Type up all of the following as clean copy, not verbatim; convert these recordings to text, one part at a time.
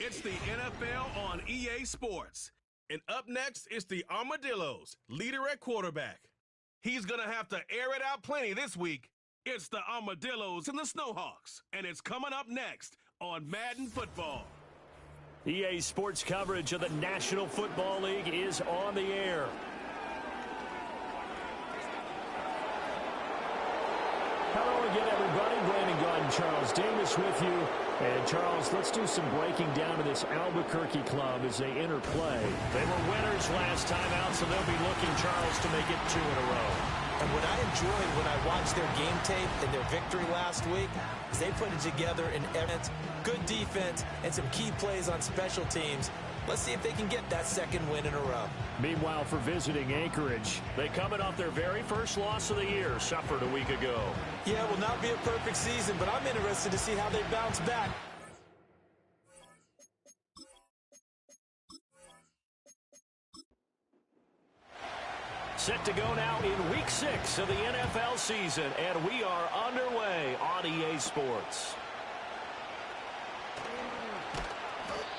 It's the NFL on EA Sports. And up next is the Armadillos, leader at quarterback. He's going to have to air it out plenty this week. It's the Armadillos and the Snowhawks, and it's coming up next on Madden Football. EA Sports coverage of the National Football League is on the air. Hello again, everybody. Brandon Gordon, Charles Davis with you. And, Charles, let's do some breaking down of this Albuquerque club as they enter play. They were winners last time out, so they'll be looking, Charles, to make it 2 in a row. And what I enjoyed when I watched their game tape and their victory last week is they put it together in evidence, good defense, and some key plays on special teams. Let's see if they can get that second win in a row. Meanwhile, for visiting Anchorage, they coming off their very first loss of the year, suffered a week ago. Yeah, it will not be a perfect season, but I'm interested to see how they bounce back. Set to go now in Week 6 of the NFL season, and we are underway on EA Sports.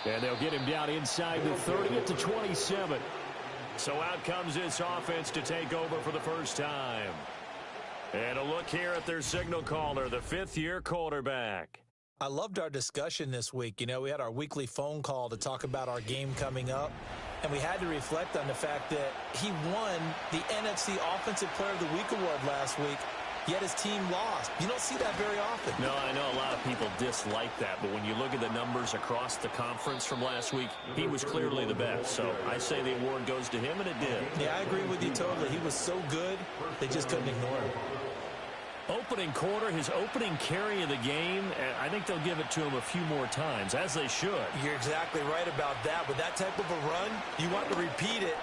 And they'll get him down inside the 30 to 27. So out comes this offense to take over for the first time. And a look here at their signal caller, the fifth-year quarterback. I loved our discussion this week. You know, we had our weekly phone call to talk about our game coming up. And we had to reflect on the fact that he won the NFC Offensive Player of the Week award last week, yet his team lost. You don't see that very often. No, I know a lot of people dislike that, but when you look at the numbers across the conference from last week, he was clearly the best. So I say the award goes to him, and it did. Yeah, I agree with you totally. He was so good, they just couldn't ignore him. Opening quarter, his opening carry of the game, I think they'll give it to him a few more times, as they should. You're exactly right about that. With that type of a run, you want to repeat it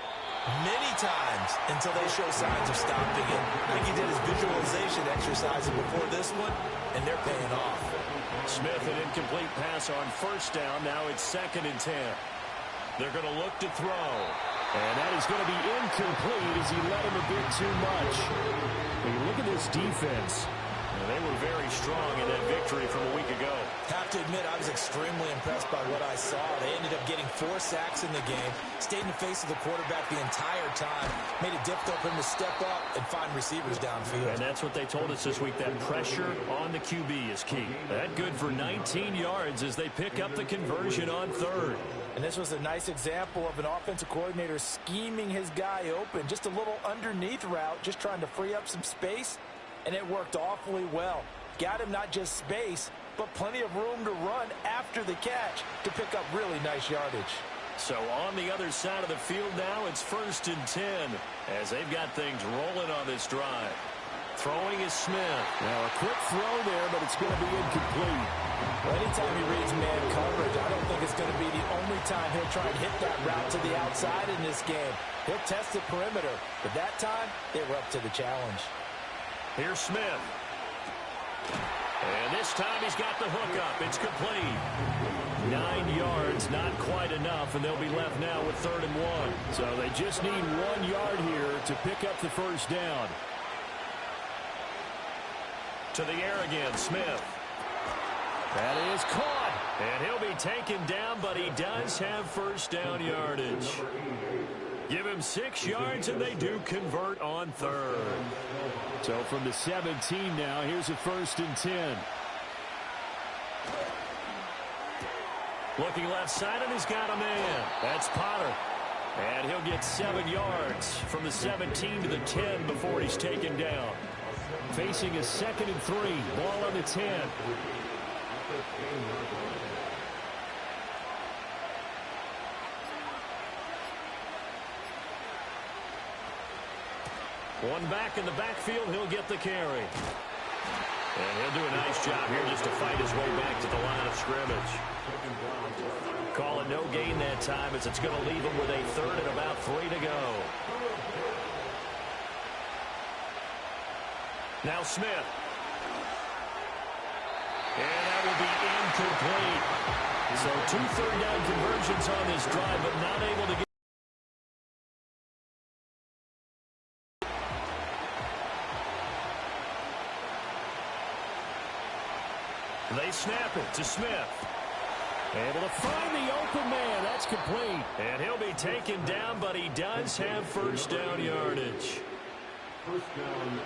many times until they show signs of stopping it. I think he did his visualization exercises before this one, and they're paying off. Smith, an incomplete pass on first down. Now it's 2nd and 10. They're going to look to throw. And that is going to be incomplete as he let him a bit too much. When you look at this defense, they were very strong in that victory from a week ago. Have to admit, I was extremely impressed by what I saw. They ended up getting 4 sacks in the game, stayed in the face of the quarterback the entire time, made it difficult for him to step up and find receivers downfield. And that's what they told us this week, that pressure on the QB is key. That good for 19 yards as they pick up the conversion on 3rd. And this was a nice example of an offensive coordinator scheming his guy open. Just a little underneath route, just trying to free up some space, and it worked awfully well. Got him not just space, but plenty of room to run after the catch to pick up really nice yardage. So on the other side of the field now, it's 1st and 10 as they've got things rolling on this drive. Throwing is Smith. Now a quick throw there, but it's going to be incomplete. Well, anytime he reads man coverage, I don't think it's going to be the only time he'll try and hit that route to the outside in this game. He'll test the perimeter, but that time they were up to the challenge. Here's Smith. And this time he's got the hook up. It's complete. 9 yards, not quite enough, and they'll be left now with 3rd and 1. So they just need 1 yard here to pick up the first down. To the air again, Smith. That is caught. And he'll be taken down, but he does have first down yardage. Give him 6 yards, and they do convert on 3rd. So from the 17 now, here's a 1st and 10. Looking left side, and he's got a man. That's Potter. And he'll get 7 yards from the 17 to the 10 before he's taken down. Facing a 2nd and 3. Ball on the 10. One back in the backfield, he'll get the carry. And he'll do a nice job here just to fight his way back to the line of scrimmage. Call it no gain that time as it's going to leave him with a 3rd and about 3 to go. Now Smith. And that will be incomplete. So 2 third down conversions on this drive, but not able to get. They snap it to Smith. Able to find the open man. That's complete. And he'll be taken down, but he does have first down yardage. First down,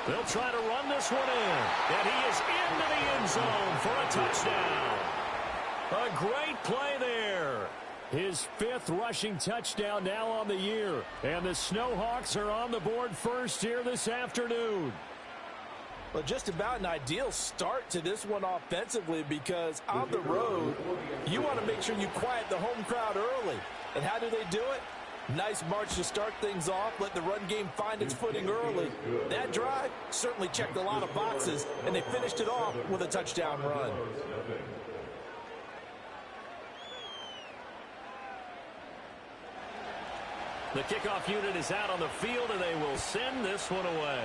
They'll try to run this one in. And he is into the end zone for a touchdown. A great play there. His 5th rushing touchdown now on the year. And the Snowhawks are on the board first here this afternoon. Well, just about an ideal start to this one offensively, because on the road, you want to make sure you quiet the home crowd early. And how do they do it? Nice march to start things off, let the run game find its footing early. That drive certainly checked a lot of boxes, and they finished it off with a touchdown run. The kickoff unit is out on the field, and they will send this one away.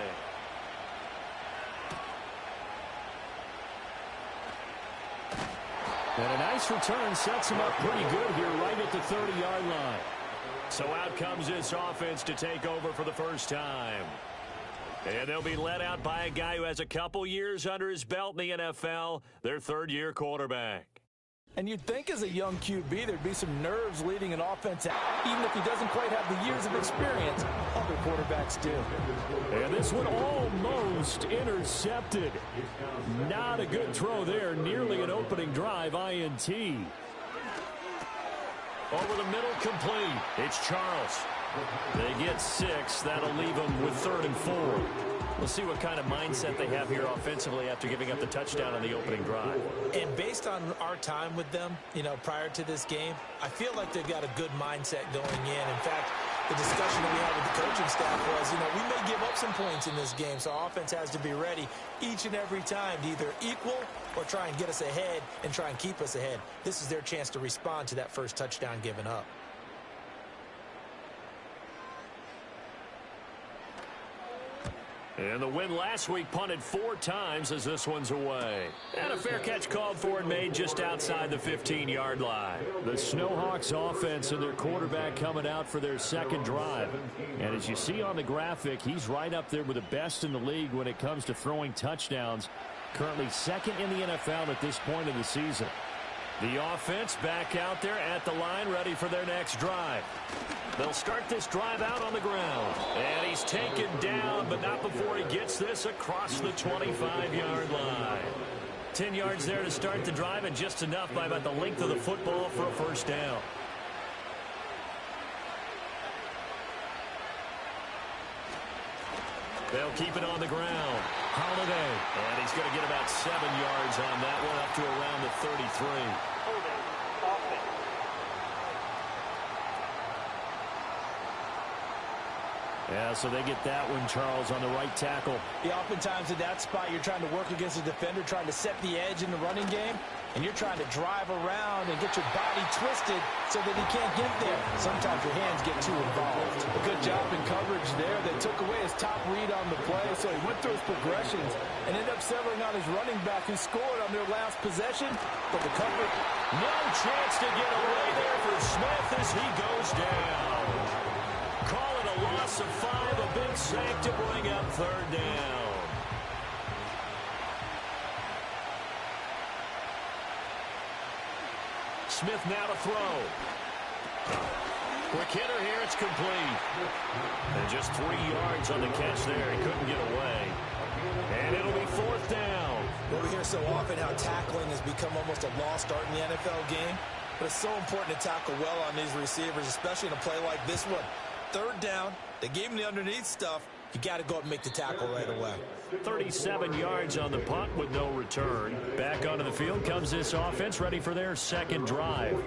And a nice return sets him up pretty good here right at the 30-yard line. So out comes this offense to take over for the first time. And they'll be led out by a guy who has a couple years under his belt in the NFL, their 3rd-year quarterback. And you'd think as a young QB there'd be some nerves leading an offense out, even if he doesn't quite have the years of experience other quarterbacks do. And this one almost intercepted. Not a good throw there. Nearly an opening drive INT. Over the middle, complete. It's Charles. They get 6. That'll leave them with 3rd and 4. We'll see what kind of mindset they have here offensively after giving up the touchdown on the opening drive. And based on our time with them, prior to this game, I feel like they've got a good mindset going in. In fact, the discussion that we had with the coaching staff was, we may give up some points in this game, so our offense has to be ready each and every time to either equal or try and get us ahead and try and keep us ahead. This is their chance to respond to that first touchdown given up. And the win last week punted 4 times as this one's away. And a fair catch called for and made just outside the 15-yard line. The Snowhawks offense and their quarterback coming out for their 2nd drive. And as you see on the graphic, he's right up there with the best in the league when it comes to throwing touchdowns. Currently 2nd in the NFL at this point of the season. The offense back out there at the line, ready for their next drive. They'll start this drive out on the ground. And he's taken down, but not before he gets this across the 25-yard line. 10 yards there to start the drive, and just enough by about the length of the football for a first down. They'll keep it on the ground. Holiday. And he's going to get about 7 yards on that one, up to around the 33. Yeah, so they get that one, Charles, on the right tackle. Yeah, oftentimes in that spot, you're trying to work against a defender, trying to set the edge in the running game, and you're trying to drive around and get your body twisted so that he can't get there. Sometimes your hands get too involved. A good job in coverage there. They took away his top read on the play, so he went through his progressions and ended up settling on his running back who scored on their last possession, but the coverage... No chance to get away there for Smith as he goes down. Call it a loss of 5, a big sack to bring up 3rd down. Smith now to throw. Quick hitter here, it's complete. And just 3 yards on the catch there. He couldn't get away. And it'll be 4th down. Well, we hear so often how tackling has become almost a lost art in the NFL game. But it's so important to tackle well on these receivers, especially in a play like this one. 3rd down, they gave him the underneath stuff. You got to go up and make the tackle right away. 37 yards on the punt with no return. Back onto the field comes this offense, ready for their 2nd drive.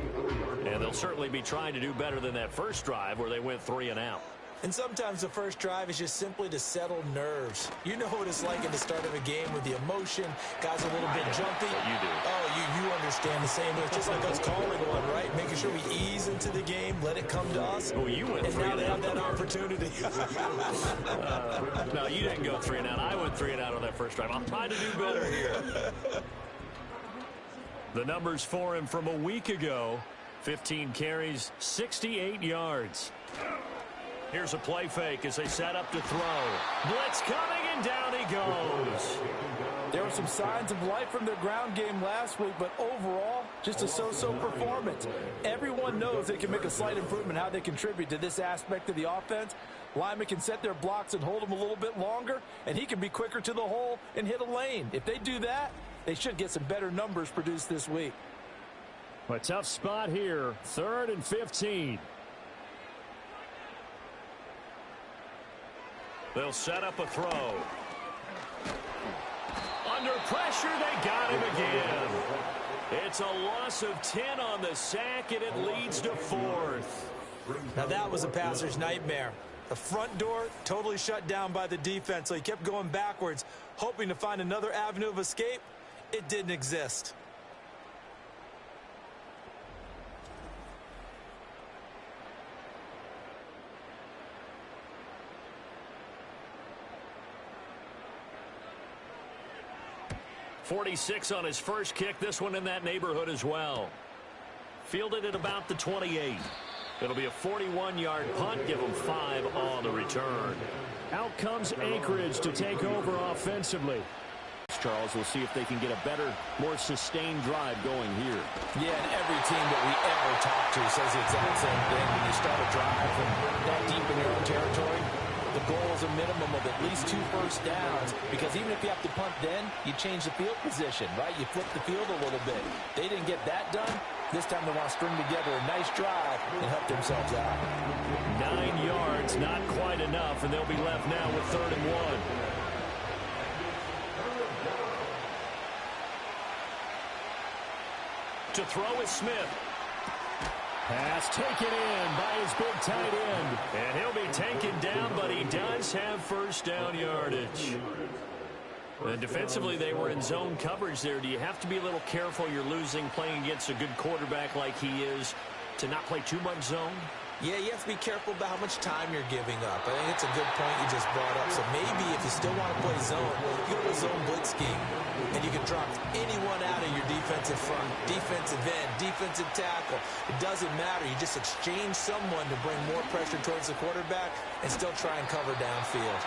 And they'll certainly be trying to do better than that first drive where they went 3 and out. And sometimes the first drive is just simply to settle nerves. You know what it's like at the start of a game with the emotion. Guys a little bit jumpy. You do. Oh, you understand the same way. It's just like us calling one, right? Making sure we ease into the game, let it come to us. Oh, you went 3 and now and they out. have that opportunity. No, you didn't go 3 and out. I went 3 and out on that first drive. I'm trying to do better here. The numbers for him from a week ago. 15 carries, 68 yards. Here's a play fake as they set up to throw. Blitz coming, and down he goes. There were some signs of life from their ground game last week, but overall, just a so-so performance. Everyone knows they can make a slight improvement how they contribute to this aspect of the offense. Linemen can set their blocks and hold them a little bit longer, and he can be quicker to the hole and hit a lane. If they do that, they should get some better numbers produced this week. A tough spot here, 3rd and 15. They'll set up a throw. Under pressure, they got him again. It's a loss of 10 on the sack, and it leads to 4th. Now that was a passer's nightmare. The front door totally shut down by the defense, so he kept going backwards, hoping to find another avenue of escape. It didn't exist. .46 on his first kick. This one in that neighborhood as well. Fielded at about the 28. It'll be a 41-yard punt. Give them 5 on the return. Out comes Anchorage to take over offensively. Charles, we'll see if they can get a better, more sustained drive going here. Yeah, and every team that we ever talk to says the exact same thing. When you start a drive from that deep in your own territory, the goal is a minimum of at least 2 first downs, because even if you have to punt then, you change the field position, right? You flip the field a little bit. They didn't get that done. This time they want to string together a nice drive and help themselves out. 9 yards, not quite enough, and they'll be left now with 3rd and 1. To throw is Smith. Pass taken in by his big tight end. And he'll be taken down, but he does have first down yardage. And defensively, they were in zone coverage there. Do you have to be a little careful? You're losing playing against a good quarterback like he is to not play too much zone? Yeah, you have to be careful about how much time you're giving up. I think it's a good point you just brought up. So maybe if you still want to play zone, you go to a zone blitz scheme, and you can drop anyone out of your defensive front, defensive end, defensive tackle. It doesn't matter. You just exchange someone to bring more pressure towards the quarterback and still try and cover downfield.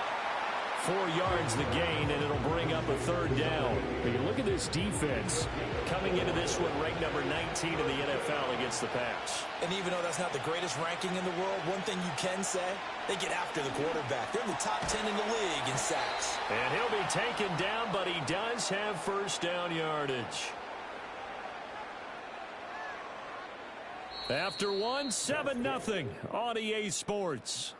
4 yards the gain, and it'll bring up a 3rd down. When you look at this defense, coming into this one, ranked number 19 in the NFL against the pass. And even though that's not the greatest ranking in the world, one thing you can say, they get after the quarterback. They're in the top 10 in the league in sacks. And he'll be taken down, but he does have first down yardage. After one, 7-0 on EA Sports.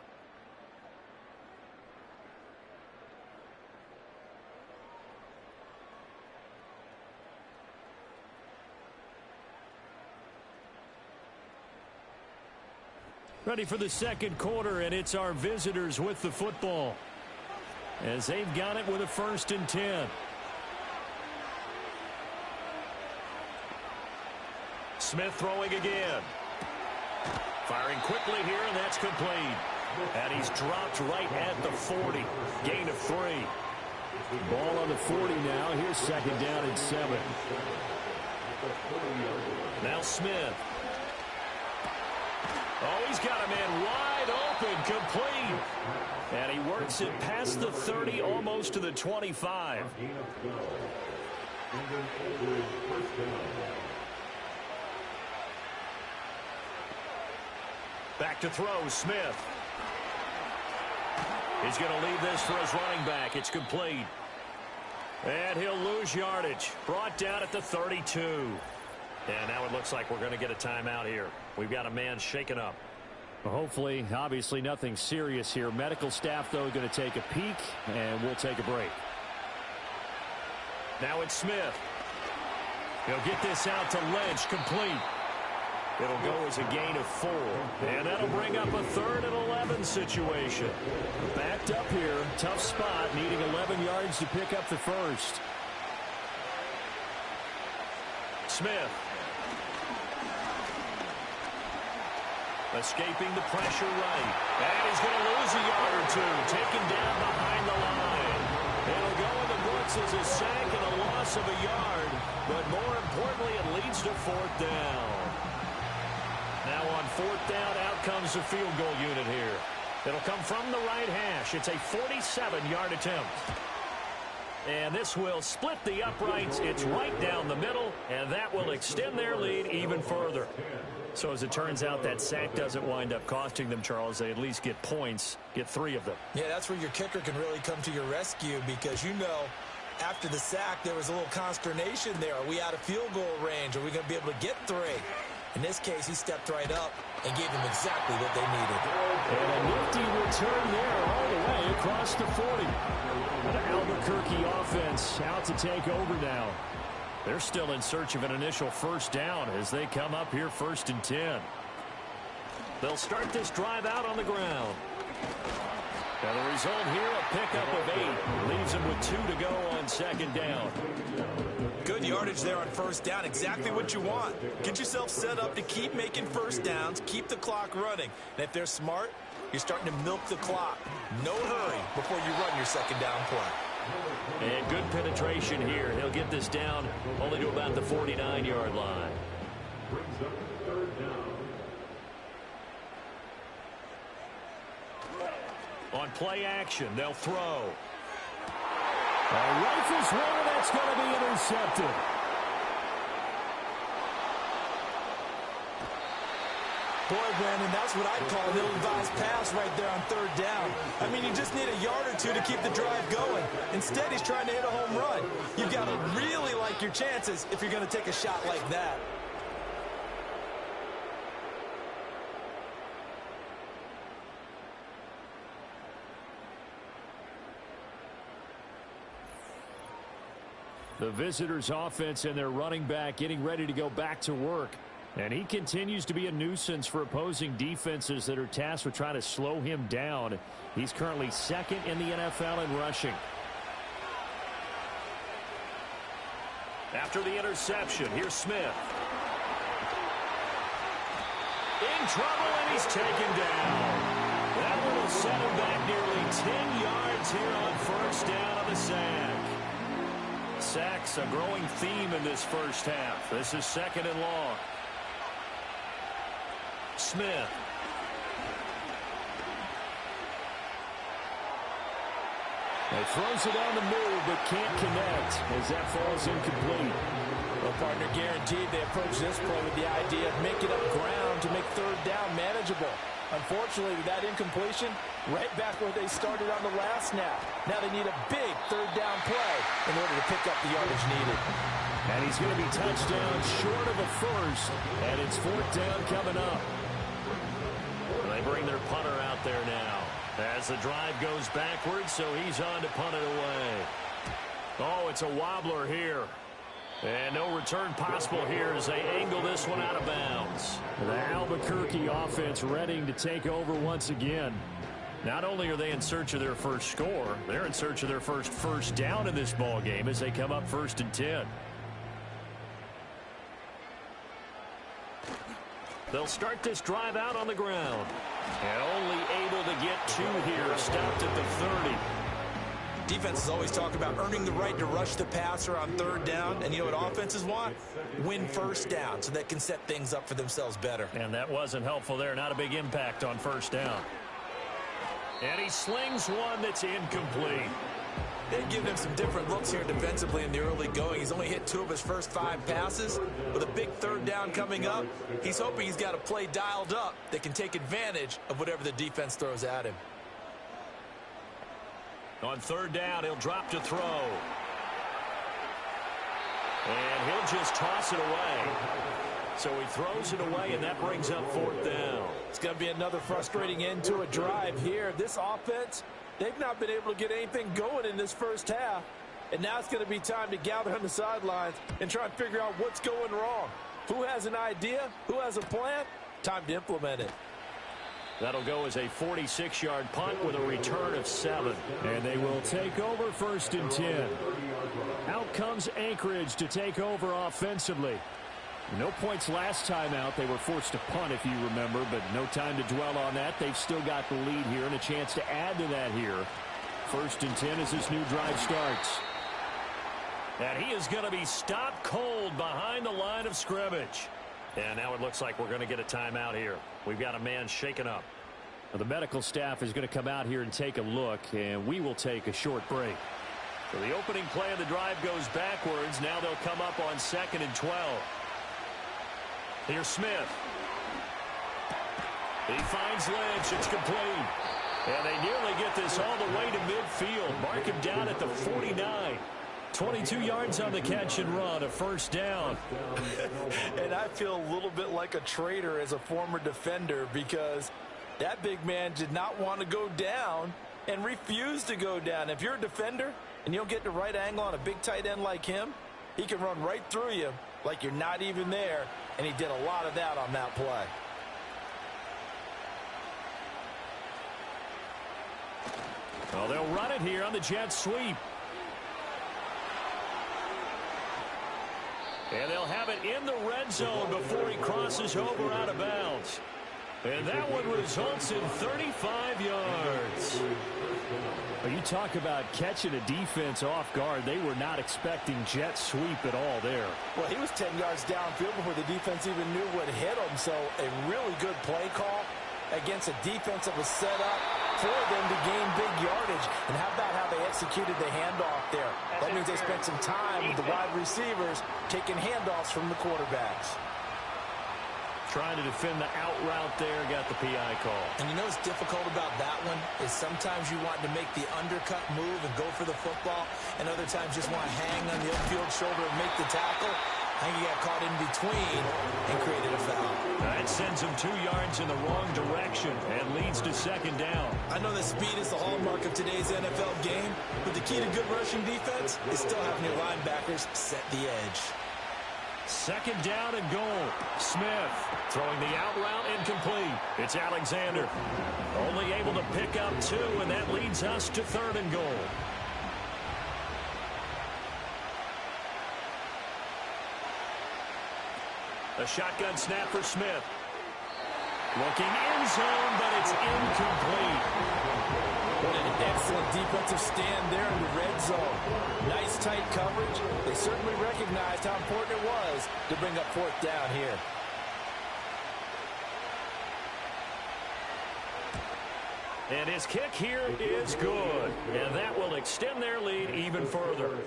Ready for the second quarter, and it's our visitors with the football as they've got it with a 1st and 10. Smith throwing again. Firing quickly here, and that's complete. And he's dropped right at the 40. Gain of 3. Ball on the 40 now. Here's 2nd down and 7. Now Smith. Oh, he's got a man wide open, complete. And he works it past the 30, almost to the 25. Back to throw, Smith. He's going to leave this for his running back. It's complete. And he'll lose yardage. Brought down at the 32. And now it looks like we're going to get a timeout here. We've got a man shaken up. Well, hopefully, obviously nothing serious here. Medical staff, though, going to take a peek, and we'll take a break. Now it's Smith. He'll get this out to Lynch, complete. It'll go as a gain of 4. And that'll bring up a 3rd and 11 situation. Backed up here, tough spot, needing 11 yards to pick up the 1st. Smith. Escaping the pressure right. And he's going to lose a yard or 2. Taken down behind the line. It'll go in the books as a sack and a loss of a yard. But more importantly, it leads to 4th down. Now on 4th down, out comes the field goal unit here. It'll come from the right hash. It's a 47-yard attempt. And this will split the uprights. It's right down the middle, and that will extend their lead even further. So as it turns out, that sack doesn't wind up costing them, Charles. They at least get points, get 3 of them. Yeah, that's where your kicker can really come to your rescue because, after the sack, there was a little consternation there. Are we out of field goal range? Are we going to be able to get 3? In this case, he stepped right up and gave them exactly what they needed. And a nifty return there all the way across the 40. An Albuquerque offense out to take over now. They're still in search of an initial first down as they come up here 1st and 10. They'll start this drive out on the ground. Now the result here, a pickup of 8. Leaves them with 2 to go on 2nd down. Good yardage there on 1st down. Exactly what you want. Get yourself set up to keep making first downs, keep the clock running. And if they're smart, you're starting to milk the clock. No hurry before you run your 2nd down play. And good penetration here. He'll get this down only to about the 49-yard line. On play action, they'll throw. Rifles one, that's going to be intercepted. Boy, Brandon, that's what I'd call an ill-advised pass right there on 3rd down. I mean, you just need a yard or 2 to keep the drive going. Instead, he's trying to hit a home run. You've got to really like your chances if you're going to take a shot like that. The visitors' offense and their running back getting ready to go back to work. And he continues to be a nuisance for opposing defenses that are tasked with trying to slow him down. He's currently 2nd in the NFL in rushing. After the interception, here's Smith. In trouble, and he's taken down. That one will set him back nearly 10 yards here on 1st down on the sack. Sacks a growing theme in this first half. This is 2nd and long. Smith. He throws it on the move, but can't connect as that falls incomplete. Well, partner, guaranteed they approach this play with the idea of making up ground to make 3rd down manageable. Unfortunately, with that incompletion, right back where they started on the last snap. Now they need a big 3rd down play in order to pick up the yardage needed. And he's going to be touchdown short of a first, and it's 4th down coming up. They bring their punter out there now as the drive goes backwards, so he's on to punt it away. Oh, it's a wobbler here. And no return possible here as they angle this one out of bounds. The Albuquerque offense ready to take over once again. Not only are they in search of their first score, they're in search of their first down in this ball game as they come up 1st and 10. They'll start this drive out on the ground. And only able to get 2 here, stopped at the 30. Defenses always talk about earning the right to rush the passer on 3rd down. And you know what offenses want? Win 1st down so they can set things up for themselves better. And that wasn't helpful there. Not a big impact on 1st down. And he slings one that's incomplete. They've given him some different looks here defensively in the early going. He's only hit 2 of his first 5 passes. With a big 3rd down coming up, he's hoping he's got a play dialed up that can take advantage of whatever the defense throws at him. On 3rd down, he'll drop to throw. And he'll just toss it away. So he throws it away, and that brings up 4th down. It's going to be another frustrating end to a drive here. This offense, they've not been able to get anything going in this first half. And now it's going to be time to gather on the sidelines and try and figure out what's going wrong. Who has an idea? Who has a plan? Time to implement it. That'll go as a 46-yard punt with a return of 7. And they will take over 1st and 10. Out comes Anchorage to take over offensively. No points last time out. They were forced to punt, if you remember, but no time to dwell on that. They've still got the lead here and a chance to add to that here. 1st and 10 as this new drive starts. And he is going to be stopped cold behind the line of scrimmage. And now it looks like we're going to get a timeout here. We've got a man shaken up. Well, the medical staff is going to come out here and take a look, and we will take a short break. So the opening play of the drive goes backwards. Now they'll come up on 2nd and 12. Here's Smith. He finds Lynch. It's complete. And they nearly get this all the way to midfield. Mark him down at the 49. 22 yards on the catch and run, a first down. And I feel a little bit like a traitor as a former defender because that big man did not want to go down and refused to go down. If you're a defender and you don't get the right angle on a big tight end like him, he can run right through you like you're not even there, and he did a lot of that on that play. Well, they'll run it here on the jet sweep. And they'll have it in the red zone before he crosses over out of bounds. And that one results in 35 yards. Well, you talk about catching a defense off guard. They were not expecting jet sweep at all there. Well, he was 10 yards downfield before the defense even knew what hit him. So a really good play call against a defense that was set up for them to gain big yardage. And how about how they executed the handoff there? That means they spent some time with the wide receivers taking handoffs from the quarterbacks. Trying to defend the out route there, got the PI call. And you know what's difficult about that one is sometimes you want to make the undercut move and go for the football, and other times just want to hang on the upfield shoulder and make the tackle. I think he got caught in between and created a foul. That sends him 2 yards in the wrong direction and leads to 2nd down. I know that speed is the hallmark of today's NFL game, but the key to good rushing defense is still having your linebackers set the edge. 2nd down and goal. Smith throwing the out route incomplete. It's Alexander. Only able to pick up 2, and that leads us to 3rd and goal. A shotgun snap for Smith. Looking end zone, but it's incomplete. What an excellent defensive stand there in the red zone. Nice tight coverage. They certainly recognized how important it was to bring up 4th down here. And his kick here is good. And that will extend their lead even further.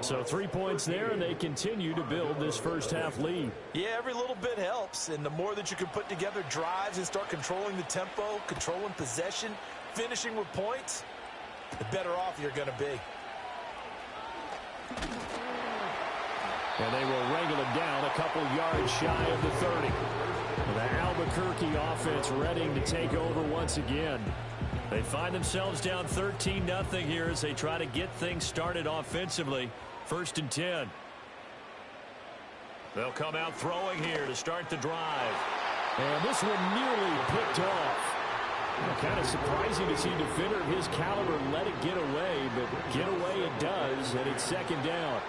So 3 points there, and they continue to build this first half lead. Yeah, every little bit helps. And the more that you can put together drives and start controlling the tempo, controlling possession, finishing with points, the better off you're going to be. And they will wrangle it down a couple yards shy of the 30. The Albuquerque offense ready to take over once again. They find themselves down 13-0 here as they try to get things started offensively. 1st and 10. They'll come out throwing here to start the drive. And this one nearly picked off. Kind of surprising to see a defender of his caliber let it get away, but get away it does, and it's 2nd down.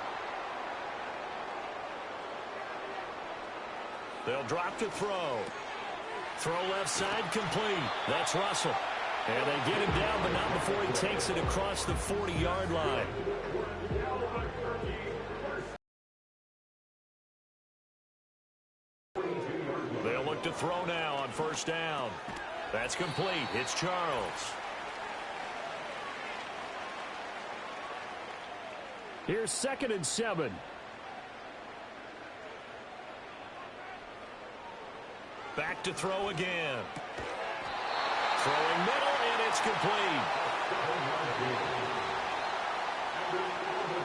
They'll drop to throw. Throw left side complete. That's Russell. And they get him down, but not before he takes it across the 40-yard line. They'll look to throw now on 1st down. That's complete. It's Charles. Here's 2nd and 7. Back to throw again. Throwing middle, and it's complete.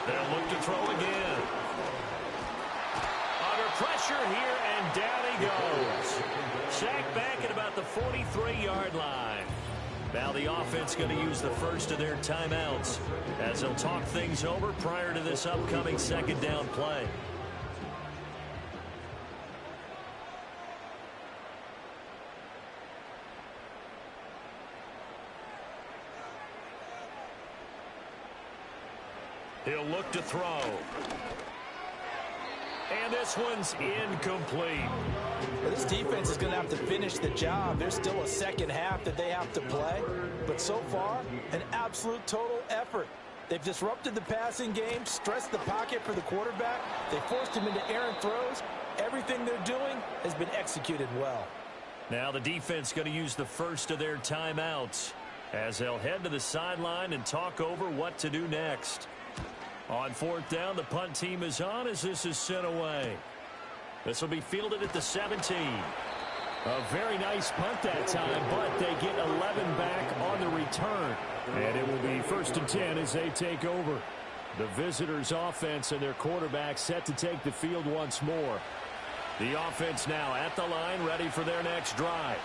They'll look to throw again. Under pressure here, and down he goes. Sacked back at about the 43-yard line. Now the offense going to use the first of their timeouts as they'll talk things over prior to this upcoming 2nd down play. He'll look to throw. And this one's incomplete. Well, this defense is going to have to finish the job. There's still a 2nd half that they have to play. But so far, an absolute total effort. They've disrupted the passing game, stressed the pocket for the quarterback. They forced him into errant throws. Everything they're doing has been executed well. Now the defense going to use the first of their timeouts as they'll head to the sideline and talk over what to do next. On fourth down, the punt team is on as this is sent away. This will be fielded at the 17. A very nice punt that time, but they get 11 back on the return. And it will be 1st and 10 as they take over. The visitors' offense and their quarterback set to take the field once more. The offense now at the line, ready for their next drive.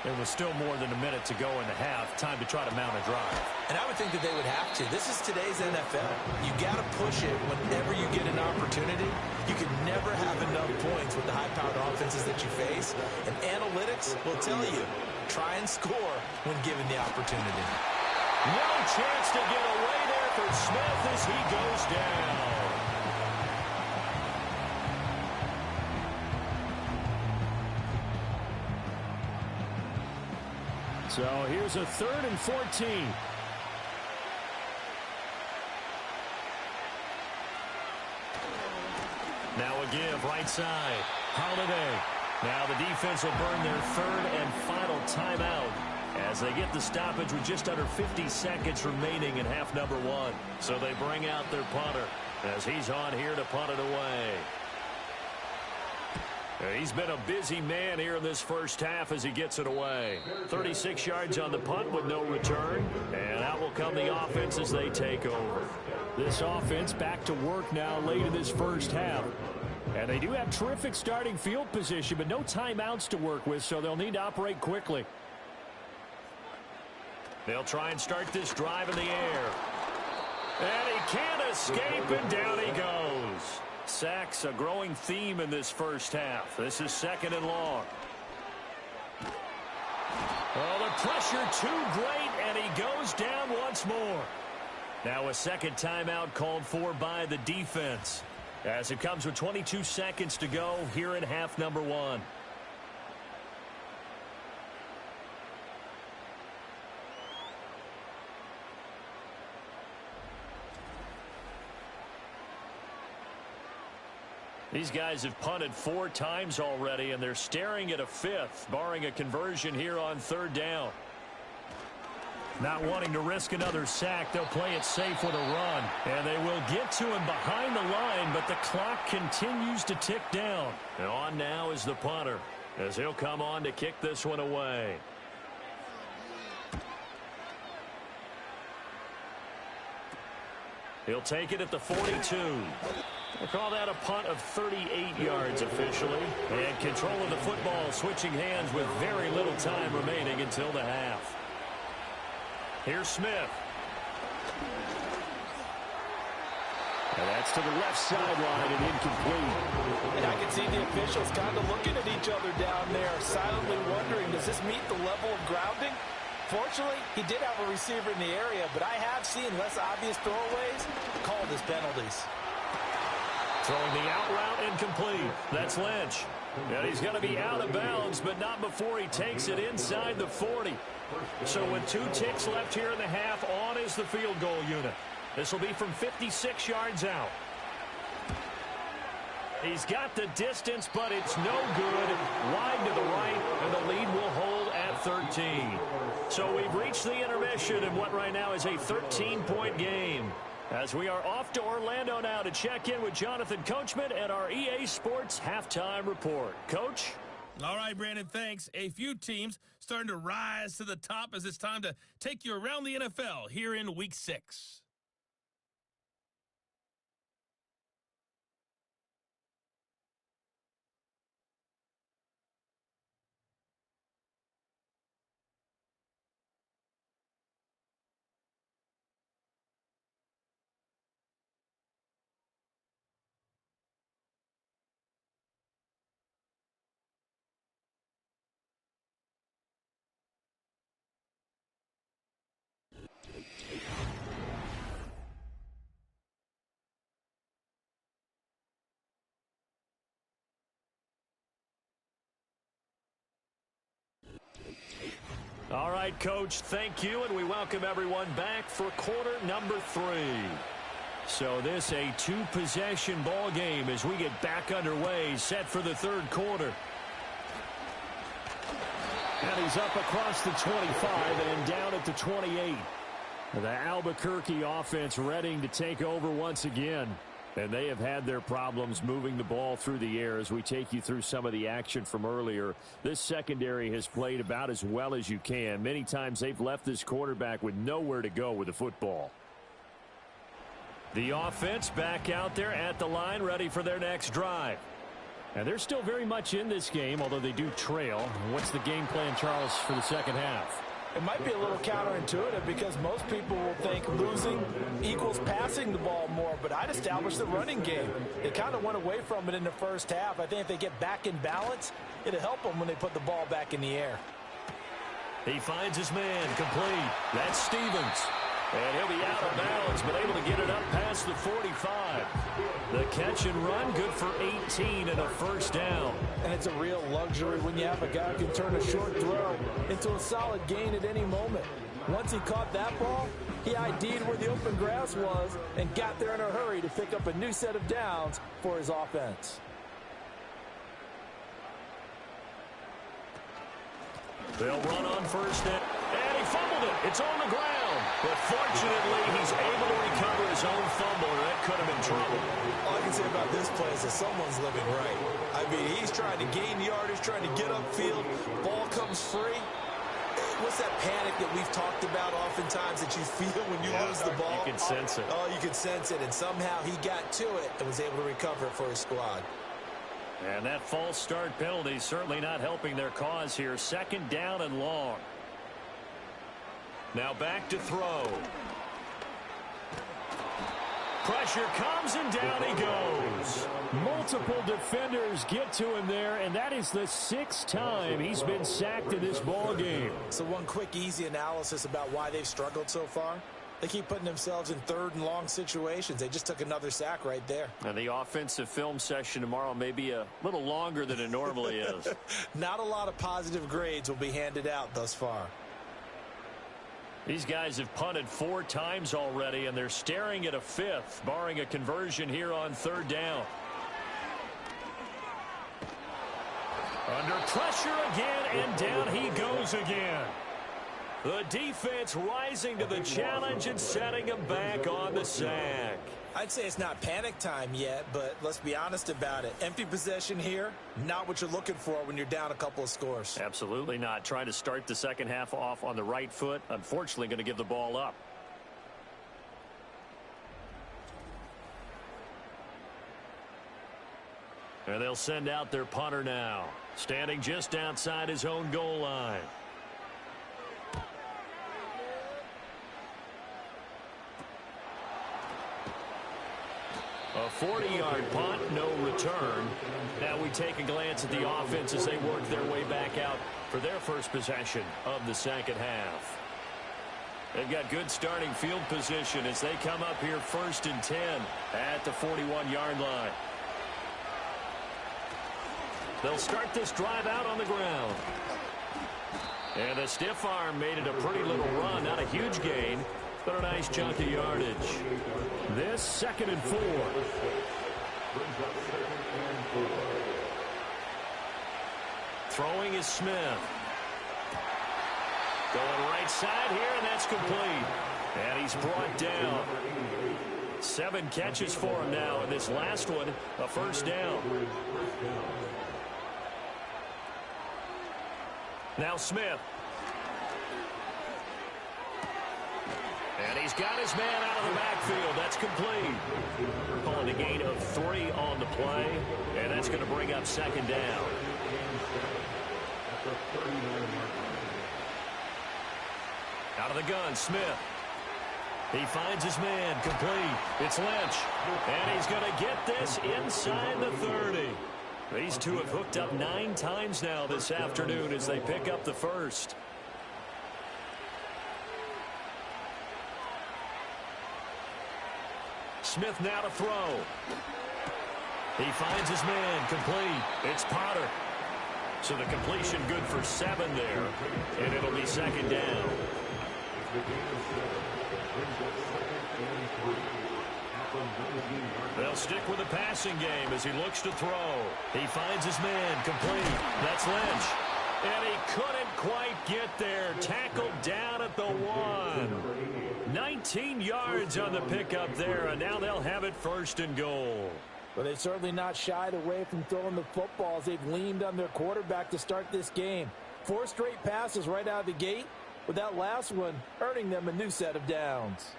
There was still more than a minute to go in the half. Time to try to mount a drive. And I would think that they would have to. This is today's NFL. You got to push it whenever you get an opportunity. You can never have enough points with the high-powered offenses that you face. And analytics will tell you, try and score when given the opportunity. No chance to get away there for Smith as he goes down. So here's a 3rd and 14. Now a give right side. Holiday. Now the defense will burn their 3rd and final timeout as they get the stoppage with just under 50 seconds remaining in half number 1. So they bring out their punter as he's on here to punt it away. He's been a busy man here in this first half as he gets it away. 36 yards on the punt with no return. And out will come the offense as they take over. This offense back to work now late in this first half. And they do have terrific starting field position, but no timeouts to work with, so they'll need to operate quickly. They'll try and start this drive in the air. And he can't escape, and down he goes. Sacks a growing theme in this first half. This is 2nd and long. Oh, the pressure too great, and he goes down once more. Now a second timeout called for by the defense as it comes with 22 seconds to go here in half number 1. These guys have punted 4 times already, and they're staring at a 5th, barring a conversion here on 3rd down. Not wanting to risk another sack, they'll play it safe with a run. And they will get to him behind the line, but the clock continues to tick down. And on now is the punter, as he'll come on to kick this one away. He'll take it at the 42. We'll call that a punt of 38 yards officially. And control of the football switching hands with very little time remaining until the half. Here's Smith. And that's to the left sideline and incomplete. And I can see the officials kind of looking at each other down there, silently wondering, does this meet the level of grounding? Fortunately, he did have a receiver in the area, but I have seen less obvious throwaways called as penalties. Throwing the out route incomplete. That's Lynch. And he's going to be out of bounds, but not before he takes it inside the 40. So with 2 ticks left here in the half, on is the field goal unit. This will be from 56 yards out. He's got the distance, but it's no good. Wide to the right, and the lead will hold at 13. So we've reached the intermission in what right now is a 13-point game. As we are off to Orlando now to check in with Jonathan Coachman and our EA Sports Halftime Report. Coach? All right, Brandon, thanks. A few teams starting to rise to the top as it's time to take you around the NFL here in Week 6. All right, Coach, thank you, and we welcome everyone back for quarter number 3. So this a 2-possession ball game as we get back underway, set for the 3rd quarter. And he's up across the 25 and down at the 28. The Albuquerque offense ready to take over once again. And they have had their problems moving the ball through the air as we take you through some of the action from earlier. This secondary has played about as well as you can. Many times they've left this quarterback with nowhere to go with the football. The offense back out there at the line, ready for their next drive. And they're still very much in this game, although they do trail. What's the game plan, Charles, for the second half? It might be a little counterintuitive because most people will think losing equals passing the ball more, but I'd establish the running game. They kind of went away from it in the first half. I think if they get back in balance, it'll help them when they put the ball back in the air. He finds his man complete. That's Stevens. And he'll be out of bounds, but able to get it up past the 45. The catch and run, good for 18 and a first down. And it's a real luxury when you have a guy who can turn a short throw into a solid gain at any moment. Once he caught that ball, he ID'd where the open grass was and got there in a hurry to pick up a new set of downs for his offense. They'll run on first down. And he fumbled it. It's on the ground. But fortunately, he's able to recover his own fumble, or that could have been trouble. All I can say about this play is that someone's living right. I mean, he's trying to gain yardage, trying to get upfield. Ball comes free. What's that panic that we've talked about oftentimes that you feel when you lose the ball? You can sense it. Oh, you can sense it. And somehow he got to it and was able to recover it for his squad. And that false start penalty certainly not helping their cause here. Second down and long. Now back to throw. Pressure comes and down he goes. Multiple defenders get to him there, and that is the 6th time he's been sacked in this ball game. So one quick, easy analysis about why they've struggled so far. They keep putting themselves in third and long situations. They just took another sack right there. And the offensive film session tomorrow may be a little longer than it normally is. Not a lot of positive grades will be handed out thus far. These guys have punted 4 times already, and they're staring at a 5th, barring a conversion here on third down. Under pressure again, and down he goes again. The defense rising to the challenge and setting him back on the sack. I'd say it's not panic time yet, but let's be honest about it. Empty possession here, not what you're looking for when you're down a couple of scores. Absolutely not. Trying to start the second half off on the right foot. Unfortunately, going to give the ball up. And they'll send out their punter now. Standing just outside his own goal line. A 40-yard punt, no return. Now we take a glance at the offense as they work their way back out for their first possession of the second half. They've got good starting field position as they come up here 1st and 10 at the 41-yard line. They'll start this drive out on the ground. And a stiff arm made it a pretty little run. Not a huge gain, but a nice chunk of yardage. This 2nd and 4. Throwing is Smith. Going right side here, and that's complete. And he's brought down. 7 catches for him now, and this last one, a first down. Now Smith. And he's got his man out of the backfield. That's complete. Calling a gain of 3 on the play, and that's going to bring up second down. Out of the gun, Smith. He finds his man, complete. It's Lynch, and he's going to get this inside the 30. These two have hooked up 9 times now this afternoon as they pick up the first. Smith now to throw. He finds his man, complete. It's Potter. So the completion good for 7 there, and it'll be second down. They'll stick with the passing game as he looks to throw. He finds his man, complete. That's Lynch. And he couldn't quite get there. Tackled down at the 1. 19 yards on the pickup there, and now they'll have it 1st and goal. Well, they've certainly not shied away from throwing the footballs. They've leaned on their quarterback to start this game. 4 straight passes right out of the gate, with that last one earning them a new set of downs.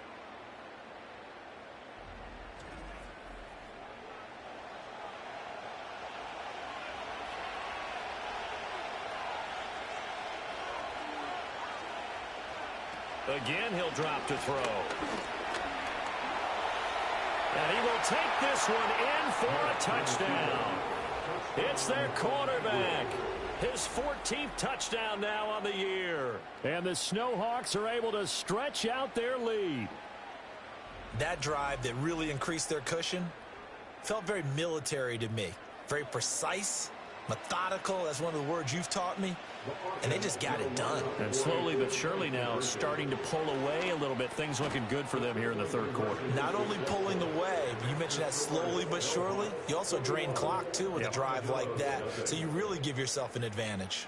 Again, he'll drop to throw. And he will take this one in for a touchdown. It's their quarterback. His 14th touchdown now on the year. And the Snowhawks are able to stretch out their lead. That drive that really increased their cushion felt very military to me. Very precise, methodical, that's one of the words you've taught me. And they just got it done. And slowly but surely now starting to pull away a little bit. Things looking good for them here in the 3rd quarter. Not only pulling away, but you mentioned that slowly but surely. You also drain clock, too, with a drive like that. So you really give yourself an advantage.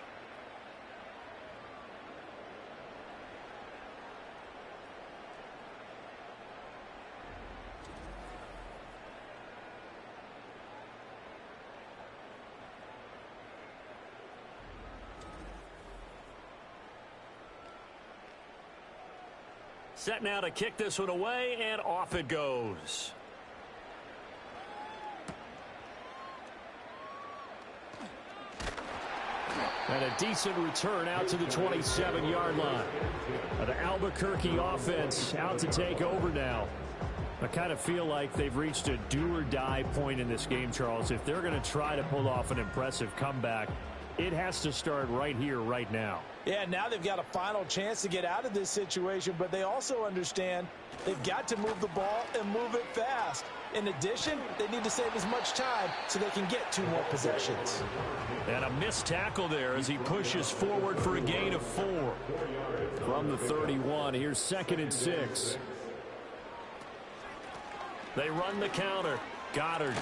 Set now to kick this one away, and off it goes. And a decent return out to the 27-yard line. The Albuquerque offense out to take over now. I kind of feel like they've reached a do-or-die point in this game, Charles. If they're going to try to pull off an impressive comeback, it has to start right here, right now. Yeah, now they've got a final chance to get out of this situation, but they also understand they've got to move the ball and move it fast. In addition, they need to save as much time so they can get 2 more possessions. And a missed tackle there as he pushes forward for a gain of 4. From the 31, here's 2nd and 6. They run the counter. Goddard.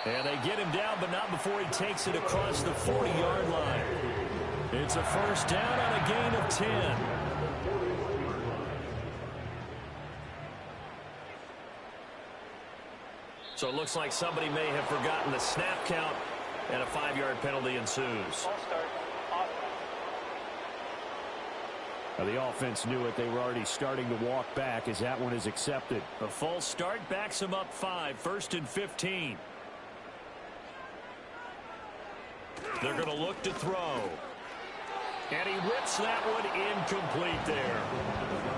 And they get him down, but not before he takes it across the 40-yard line. It's a 1st down on a gain of 10. So it looks like somebody may have forgotten the snap count, and a 5-yard penalty ensues. Now the offense knew it. They were already starting to walk back as that one is accepted. A false start backs him up 5, 1st and 15. They're going to look to throw. And he whips that one incomplete there.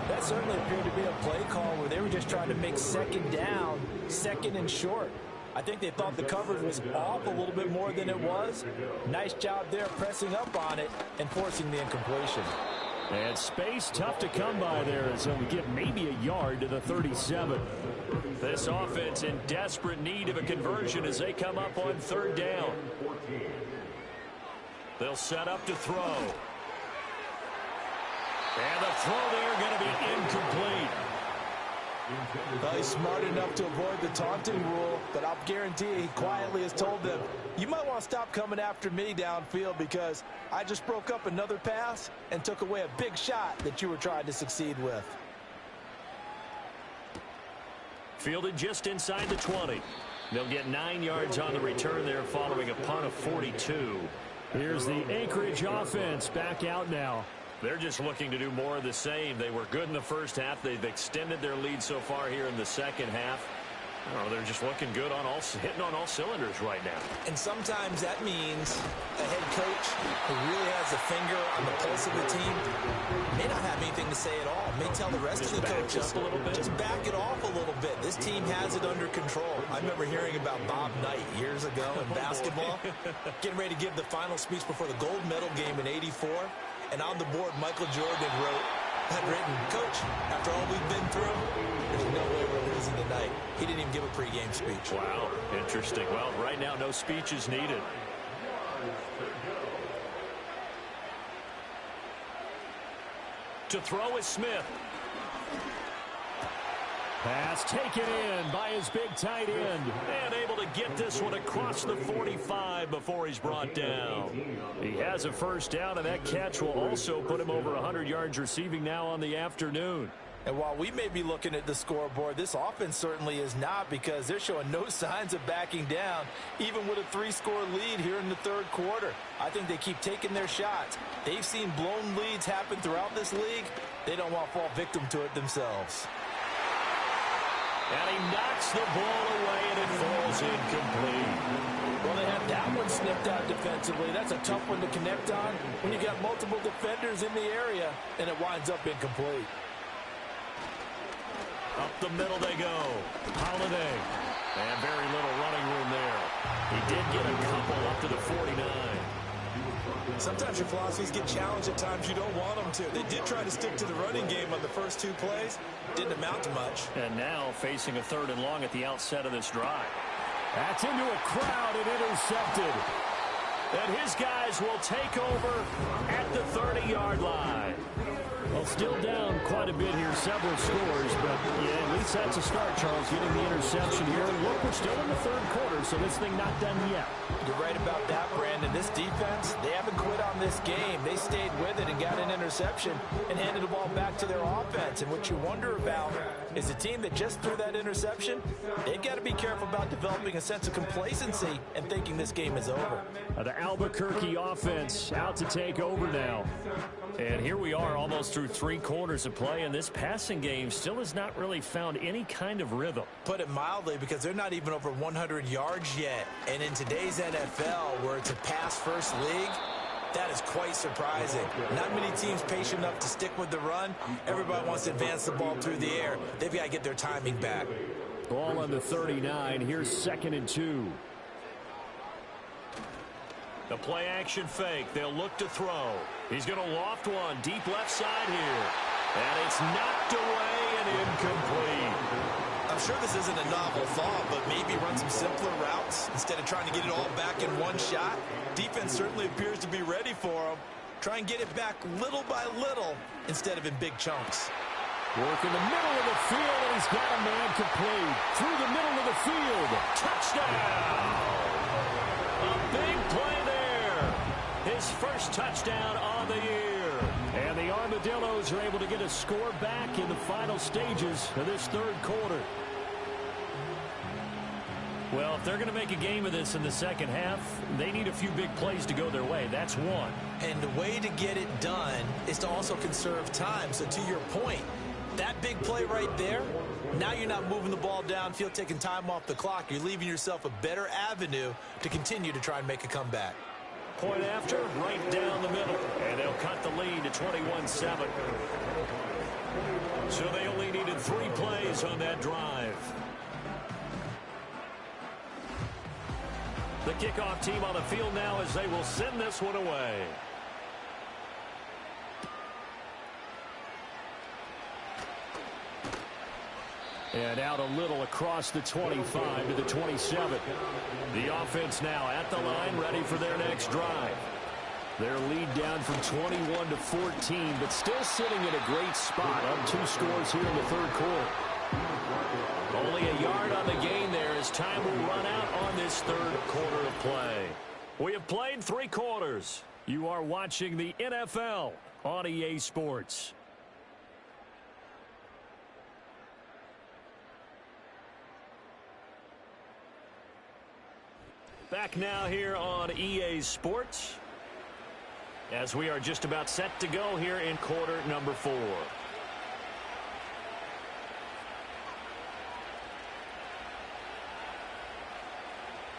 That certainly appeared to be a play call where they were just trying to make 2nd down, 2nd and short. I think they thought the coverage was off a little bit more than it was. Nice job there pressing up on it and forcing the incompletion. And space tough to come by there as they'll get maybe a yard to the 37. This offense in desperate need of a conversion as they come up on 3rd down. They'll set up to throw. And the throw there going to be incomplete. Well, he's smart enough to avoid the taunting rule, but I'll guarantee he quietly has told them, you might want to stop coming after me downfield because I just broke up another pass and took away a big shot that you were trying to succeed with. Fielded just inside the 20. They'll get 9 yards on the return there following a punt of 42. Here's the Anchorage offense back out now. They're just looking to do more of the same. They were good in the 1st half. They've extended their lead so far here in the 2nd half. Oh, they're just looking good on hitting on all cylinders right now. And sometimes that means a head coach who really has a finger on the pulse of the team may not have anything to say at all. May tell the rest of the coaches, just back it off a little bit. This team has it under control. I remember hearing about Bob Knight years ago in basketball, getting ready to give the final speech before the gold medal game in '84. And on the board, Michael Jordan had written, Coach, after all we've been through, there's no way we're losing tonight. He didn't even give a pregame speech. Wow, interesting. Well, right now, no speech is needed. To throw is Smith. Pass taken in by his big tight end. And able to get this one across the 45 before he's brought down. He has a first down, and that catch will also put him over 100 yards receiving now on the afternoon. And while we may be looking at the scoreboard, this offense certainly is not, because they're showing no signs of backing down, even with a 3-score lead here in the third quarter. I think they keep taking their shots. They've seen blown leads happen throughout this league. They don't want to fall victim to it themselves. And he knocks the ball away, and it falls incomplete. Well, they had that one snipped out defensively. That's a tough one to connect on when you got multiple defenders in the area, and it winds up incomplete. Up the middle they go. Holiday. And very little running room there. He did get a couple up to the 49. Sometimes your philosophies get challenged at times you don't want them to. They did try to stick to the running game on the first 2 plays. Didn't amount to much. And now facing a 3rd and long at the outset of this drive. That's into a crowd and intercepted. And his guys will take over at the 30-yard line. Well, still down quite a bit here, several scores, but yeah, at least that's a start, Charles, getting the interception here. And look, we're still in the third quarter, so this thing not done yet. You're right about that, Brandon. This defense, they haven't quit on this game. They stayed with it and got an interception and handed the ball back to their offense. And what you wonder about is the team that just threw that interception, they've got to be careful about developing a sense of complacency and thinking this game is over. The Albuquerque offense out to take over now. And here we are almost through 3 quarters of play, and this passing game still has not really found any kind of rhythm. Put it mildly, because they're not even over 100 yards yet. And in today's NFL, where it's a pass-first league, that is quite surprising. Not many teams patient enough to stick with the run. Everybody wants to advance the ball through the air. They've got to get their timing back. Ball on the 39. Here's 2nd and 2. The play action fake. They'll look to throw. He's going to loft one deep left side here. And it's knocked away and incomplete. I'm sure this isn't a novel thought, but maybe run some simpler routes instead of trying to get it all back in one shot. Defense certainly appears to be ready for him. Try and get it back little by little instead of in big chunks. Work in the middle of the field, and he's got a man complete. Through the middle of the field. Touchdown! A big play there. His first touchdown on the year. And the Armadillos are able to get a score back in the final stages of this third quarter. Well, if they're going to make a game of this in the second half, they need a few big plays to go their way. That's one. And the way to get it done is to also conserve time. So to your point, that big play right there, now you're not moving the ball downfield, taking time off the clock. You're leaving yourself a better avenue to continue to try and make a comeback. Point after, right down the middle. And they'll cut the lead to 21-7. So they only needed 3 plays on that drive. The kickoff team on the field now as they will send this one away. And out a little across the 25 to the 27. The offense now at the line, ready for their next drive. Their lead down from 21 to 14, but still sitting in a great spot. Up 2 scores here in the third quarter. Only a yard on the gain there as time will run out on this third quarter of play. We have played 3 quarters. You are watching the NFL on EA Sports. Back now here on EA Sports as we are just about set to go here in quarter number 4.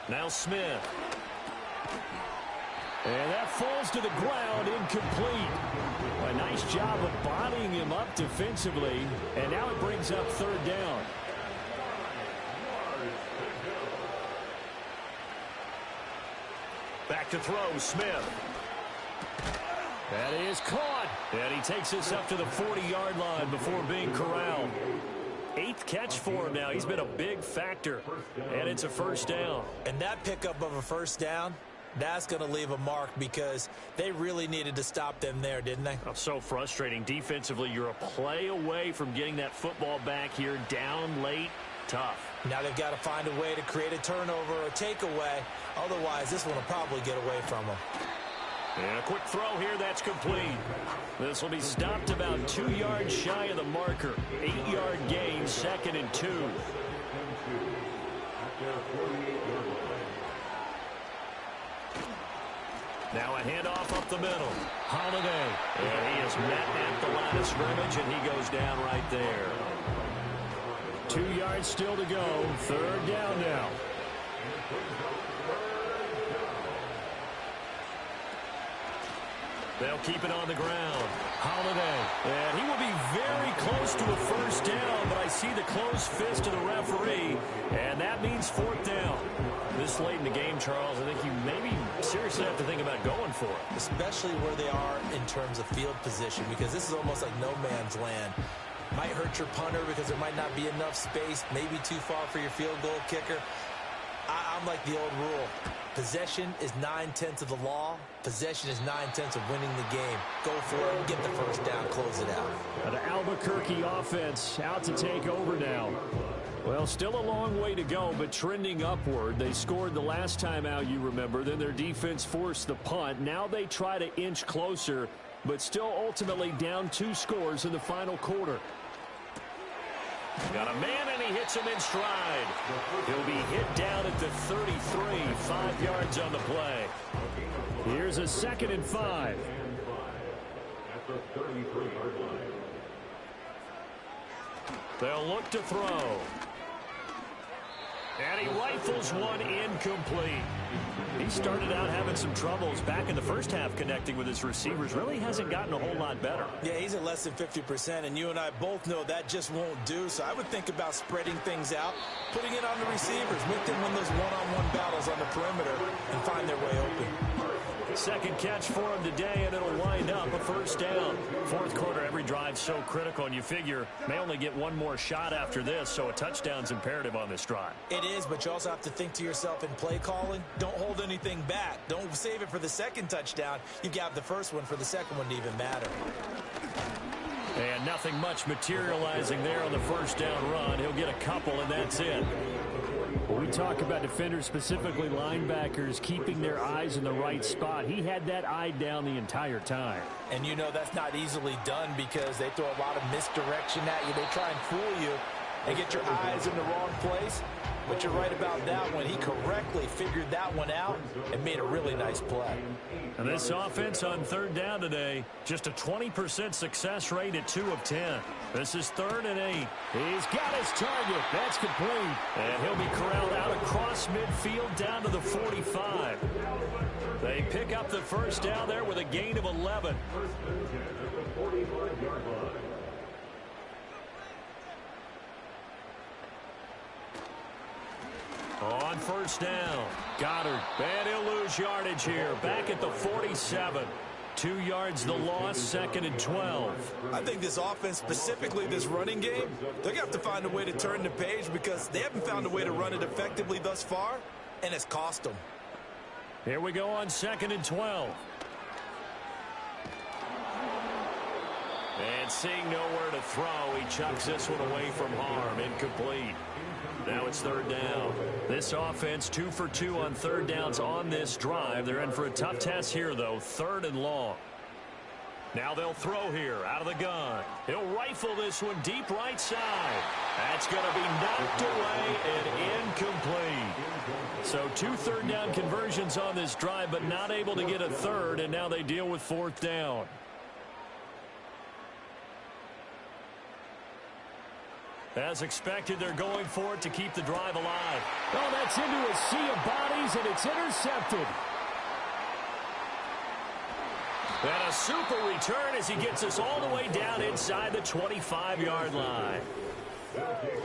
Now Smith. And that falls to the ground, incomplete. A nice job of bodying him up defensively, and now it brings up 3rd down. Back to throw, Smith. That is caught. And he takes this up to the 40-yard line before being corralled. 8th catch for him now. He's been a big factor. And it's a first down. And that pickup of a first down, That's going to leave a mark because they really needed to stop them there, didn't they? Oh, so frustrating. Defensively, you're a play away from getting that football back here. Down late, tough. Now they've got to find a way to create a turnover or a takeaway. Otherwise, this one will probably get away from them. And a quick throw here, that's complete. This will be stopped about 2 yards shy of the marker. 8-yard gain, 2nd and 2. Now a handoff up the middle. Holiday. And he is met at the line of scrimmage, and he goes down right there. 2 yards still to go. 3rd down now. They'll keep it on the ground. Holiday. And he will be very close to a 1st down, but I see the closed fist of the referee, and that means 4th down. This late in the game, Charles, I think you maybe seriously have to think about going for it. Especially where they are in terms of field position, because this is almost like no man's land. Might hurt your punter because there might not be enough space, maybe too far for your field goal kicker. I'm like the old rule. Possession is 9/10 of the law. Possession is 9/10 of winning the game. Go for it. Get the 1st down. Close it out. The Albuquerque offense out to take over now. Well, still a long way to go, but trending upward. They scored the last time out, you remember. Then their defense forced the punt. Now they try to inch closer, but still ultimately down 2 scores in the final quarter. Got a man, and he hits him in stride. He'll be hit down at the 33, 5 yards on the play. Here's a 2nd and 5. They'll look to throw. And he rifles one incomplete. He started out having some troubles back in the first half connecting with his receivers. Really hasn't gotten a whole lot better. Yeah, he's at less than 50%, and you and I both know that just won't do. So I would think about spreading things out, putting it on the receivers, make them win those one-on-one battles on the perimeter and find their way open. 2nd catch for him today, and it'll wind up a 1st down. 4th quarter, every drive's so critical, and you figure may only get one more shot after this, so a touchdown's imperative on this drive. It is, but you also have to think to yourself in play calling, don't hold anything back. Don't save it for the 2nd touchdown. You got the 1st one for the 2nd one to even matter. And nothing much materializing there on the 1st down run. He'll get a couple, and that's it. When we talk about defenders, specifically linebackers, keeping their eyes in the right spot, he had that eye down the entire time. And you know that's not easily done because they throw a lot of misdirection at you. They try and fool you and get your eyes in the wrong place. But you're right about that one. He correctly figured that one out and made a really nice play. And this offense on 3rd down today, just a 20% success rate at 2 of 10. This is 3rd and 8. He's got his target. That's complete. And he'll be corralled out across midfield down to the 45. They pick up the 1st down there with a gain of 11. On 1st down, Goddard, and he'll lose yardage here. Back at the 47. 2 yards the loss, 2nd and 12. I think this offense, specifically this running game, they're going to have to find a way to turn the page because they haven't found a way to run it effectively thus far, and it's cost them. Here we go on 2nd and 12. And seeing nowhere to throw, he chucks this one away from harm. Incomplete. Now it's 3rd down. This offense 2 for 2 on 3rd downs on this drive. They're in for a tough test here, though. 3rd and long. Now they'll throw here out of the gun. He'll rifle this one deep right side. That's going to be knocked away and incomplete. So 2 3rd down conversions on this drive, but not able to get a 3rd, and now they deal with 4th down. As expected, they're going for it to keep the drive alive. Oh, that's into a sea of bodies, and it's intercepted. And a super return as he gets us all the way down inside the 25-yard line.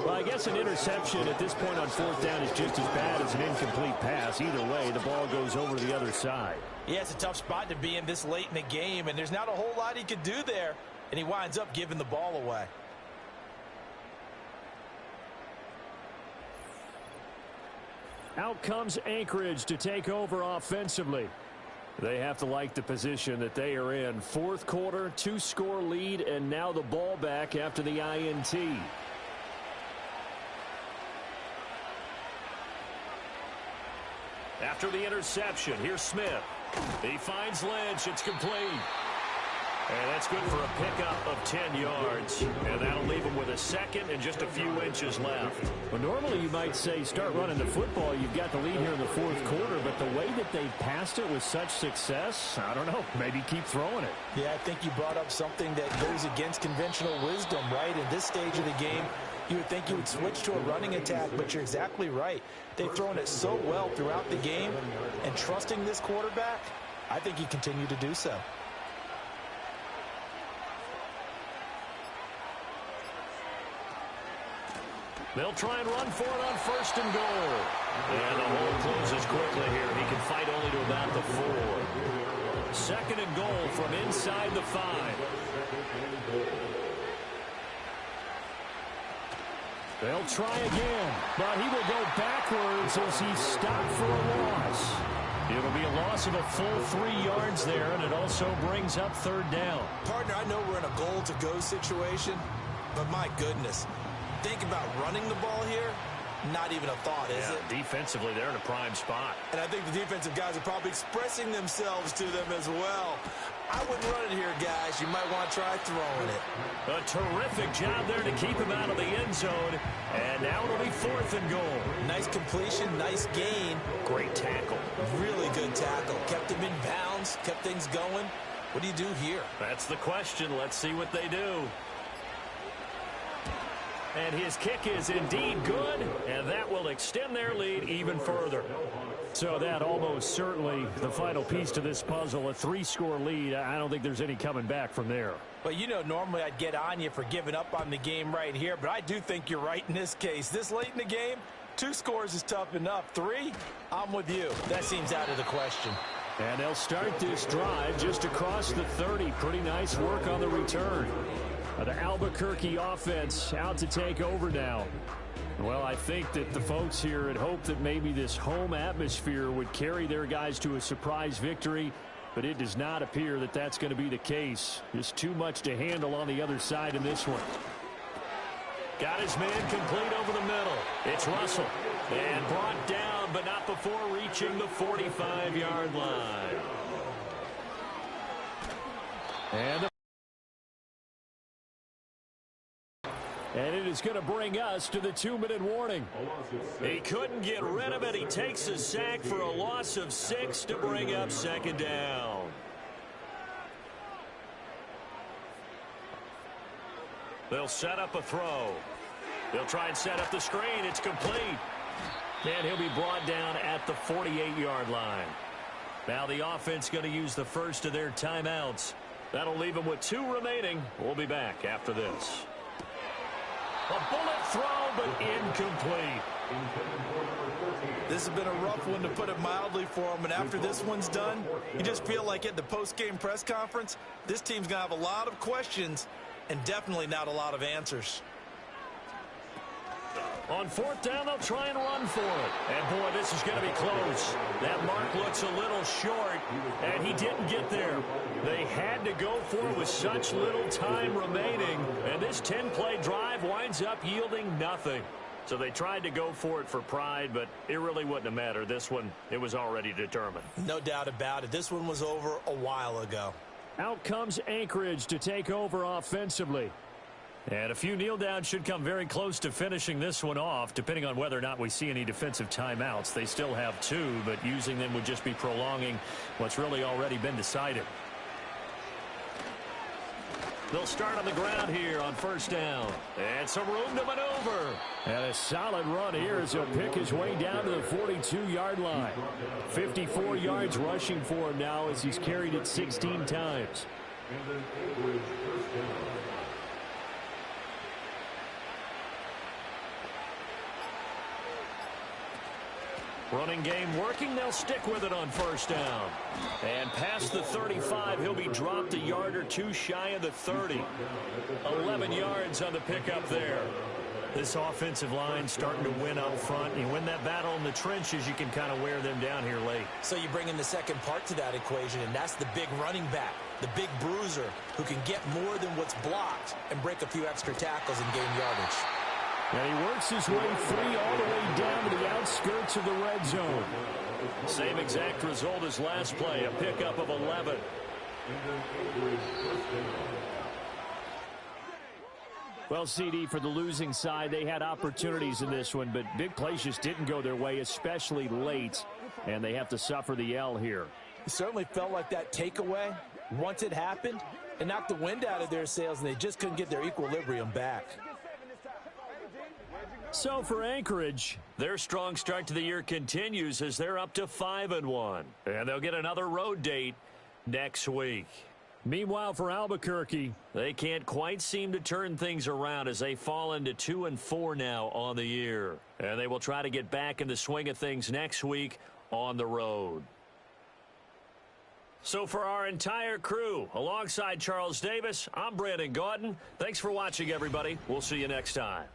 Well, I guess an interception at this point on 4th down is just as bad as an incomplete pass. Either way, the ball goes over to the other side. Yeah, it's a tough spot to be in this late in the game, and there's not a whole lot he could do there, and he winds up giving the ball away. Out comes Anchorage to take over offensively. They have to like the position that they are in. Fourth quarter, 2-score lead, and now the ball back after the INT. After the interception, here's Smith. He finds Lynch. It's complete. And that's good for a pickup of 10 yards. And that'll leave him with a second and just a few inches left. Well, normally you might say start running the football. You've got the lead here in the fourth quarter. But the way that they passed it with such success, I don't know, maybe keep throwing it. Yeah, I think you brought up something that goes against conventional wisdom, right? In this stage of the game, you would think you would switch to a running attack, but you're exactly right. They've thrown it so well throughout the game, and trusting this quarterback, I think you continue to do so. They'll try and run for it on first and goal. And the hole closes quickly here. He can fight only to about the 4. Second and goal from inside the 5. They'll try again, but he will go backwards as he's stopped for a loss. It'll be a loss of a full 3 yards there, and it also brings up third down. Partner, I know we're in a goal-to-go situation, but my goodness. Think about running the ball here. Not even a thought, is it? Defensively, they're in a prime spot. And I think the defensive guys are probably expressing themselves to them as well. I wouldn't run it here, guys. You might want to try throwing it. A terrific job there to keep him out of the end zone. And now it'll be fourth and goal. Nice completion, nice gain. Great tackle. Really good tackle. Kept him in bounds, kept things going. What do you do here? That's the question. Let's see what they do. And his kick is indeed good, and that will extend their lead even further. So that almost certainly the final piece to this puzzle, a 3-score lead. I don't think there's any coming back from there. Well, you know, normally I'd get on you for giving up on the game right here, but I do think you're right in this case. This late in the game, 2 scores is tough enough. 3, I'm with you. That seems out of the question. And they'll start this drive just across the 30. Pretty nice work on the return. The Albuquerque offense out to take over now. Well, I think that the folks here had hoped that maybe this home atmosphere would carry their guys to a surprise victory, but it does not appear that that's going to be the case. Just too much to handle on the other side in this one. Got his man complete over the middle. It's Russell. And brought down, but not before reaching the 45-yard line. And it is going to bring us to the 2-minute warning. He couldn't get rid of it. He takes a sack for a loss of 6 to bring up second down. They'll set up a throw. They'll try and set up the screen. It's complete. And he'll be brought down at the 48-yard line. Now the offense going to use the first of their timeouts. That'll leave them with 2 remaining. We'll be back after this. A bullet throw, but incomplete. This has been a rough one, to put it mildly, for him. And after this one's done, you just feel like at the post-game press conference, this team's going to have a lot of questions and definitely not a lot of answers. On fourth down, they'll try and run for it. And, boy, this is going to be close. That mark looks a little short, and he didn't get there. They had to go for it with such little time remaining, and this 10-play drive winds up yielding nothing. So they tried to go for it for pride, but it really wouldn't have mattered. This one, it was already determined. No doubt about it. This one was over a while ago. Out comes Anchorage to take over offensively. And a few kneel downs should come very close to finishing this one off, depending on whether or not we see any defensive timeouts. They still have 2, but using them would just be prolonging what's really already been decided. They'll start on the ground here on first down. And some room to maneuver. And a solid run here as he'll pick his way down to the 42-yard line. 54 yards rushing for him now as he's carried it 16 times. Running game working. They'll stick with it on first down. And past the 35, he'll be dropped a yard or 2 shy of the 30. 11 yards on the pickup there. This offensive line starting to win up front. You win that battle in the trenches, you can kind of wear them down here late. So you bring in the second part to that equation, and that's the big running back, the big bruiser, who can get more than what's blocked and break a few extra tackles and gain yardage. And he works his way free all the way down to the outskirts of the red zone. Same exact result as last play, a pickup of 11. Well, CD, for the losing side, they had opportunities in this one, but big plays just didn't go their way, especially late, and they have to suffer the L here. It certainly felt like that takeaway, once it happened, it knocked the wind out of their sails, and they just couldn't get their equilibrium back. So for Anchorage, their strong start to the year continues as they're up to 5-1, and they'll get another road date next week. Meanwhile, for Albuquerque, they can't quite seem to turn things around as they fall into 2-4 now on the year. And they will try to get back in the swing of things next week on the road. So for our entire crew, alongside Charles Davis, I'm Brandon Gaudin. Thanks for watching, everybody. We'll see you next time.